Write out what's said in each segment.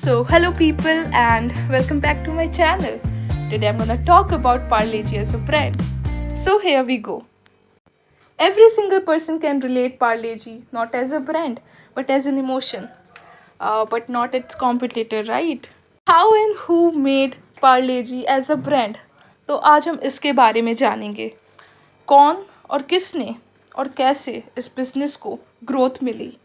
So, hello people, and welcome back to my channel. Today I'm gonna talk about Parle-G as a brand. So, here we go. Every single person can relate Parle-G not as a brand but as an emotion, but not its competitor, right? How and who made Parle-G as a brand? तो आज हम इसके बारे में जानेंगे. कौन और किसने और कैसे इस बिजनेस को ग्रोथ मिली.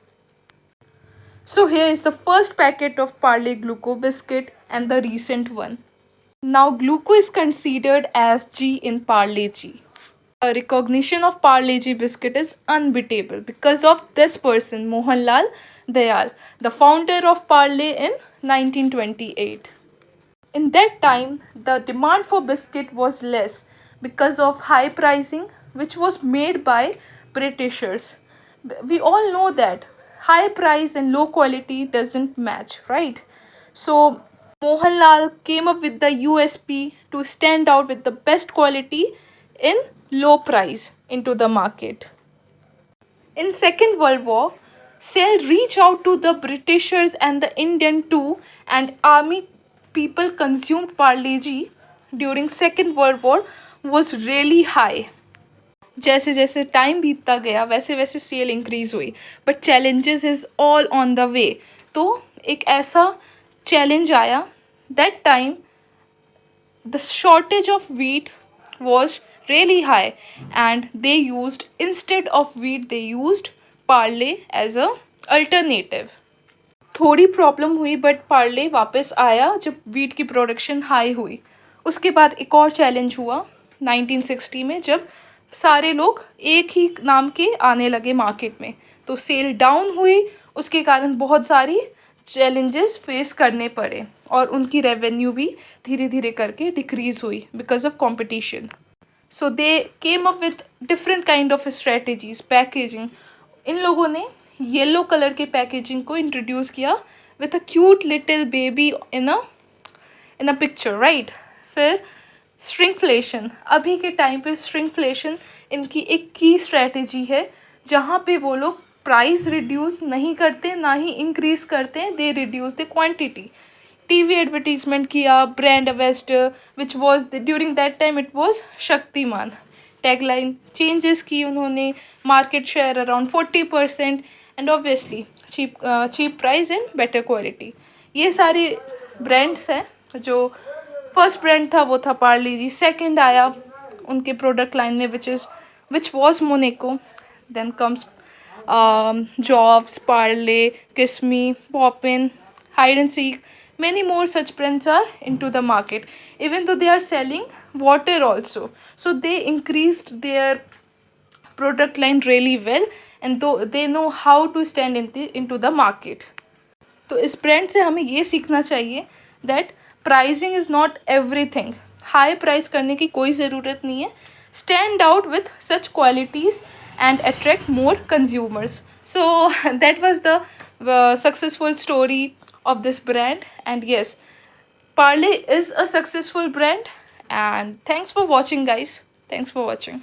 So here is the first packet of Parle Gluco biscuit and the recent one. Now Gluco is considered as G in Parle G. A recognition of Parle G biscuit is unbeatable because of this person, Mohanlal Dayal, the founder of Parle in 1928. In that time, the demand for biscuit was less because of high pricing, which was made by Britishers. We all know that high price and low quality doesn't match, right? So Mohanlal came up with the USP to stand out with the best quality in low price into the market. In Second World War, Cell reached out to the Britishers and the Indian too, and army people consumed Parle-G during Second World War was really high. जैसे जैसे time बीतता गया वैसे वैसे cell increase हुई, but challenges is all on the way. तो एक ऐसा चैलेंज आया that time the shortage of wheat was really high, and they used, instead of wheat, they used parle as a alternative. थोड़ी problem हुई but Parle वापस आया जब wheat की प्रोडक्शन हाई हुई. उसके बाद एक और चैलेंज हुआ 1960 में, जब सारे लोग एक ही नाम के आने लगे मार्केट में, तो सेल डाउन हुई. उसके कारण बहुत सारी चैलेंजेस फेस करने पड़े और उनकी रेवेन्यू भी धीरे धीरे करके डिक्रीज़ हुई because of competition. So they came up with different kind of strategies. Packaging, इन लोगों ने येलो कलर के पैकेजिंग को इंट्रोड्यूस किया with a cute little baby in a picture, right. फिर श्रिंकफ्लेशन, अभी के टाइम पे श्रिंकफ्लेशन इनकी एक की स्ट्रेटजी है, जहाँ पे वो लोग प्राइस रिड्यूस नहीं करते ना ही इंक्रीज करते हैं, they reduce the quantity. TV advertisement किया, brand ambassador which was during that time it was Shaktimaan. Tagline changes की उन्होंने, market share around 40%, and obviously cheap price and better quality. ये सारे ब्रांड्स हैं. जो फर्स्ट ब्रांड था वो था पार्ले-जी. सेकंड आया उनके प्रोडक्ट लाइन में which was Monaco. Then comes jobs, Parle, Kismi, Poppins, hide and seek. Many more such brands are into the market, even though they are selling water also. So they increased their product line really well, and though they know how to stand into the market. तो इस brand से हमें ये सीखना चाहिए that pricing is not everything. High price करने की कोई ज़रूरत नहीं है. Stand out with such qualities and attract more consumers. So that was the successful story of this brand, and yes, Parle is a successful brand. And thanks for watching, guys. Thanks for watching.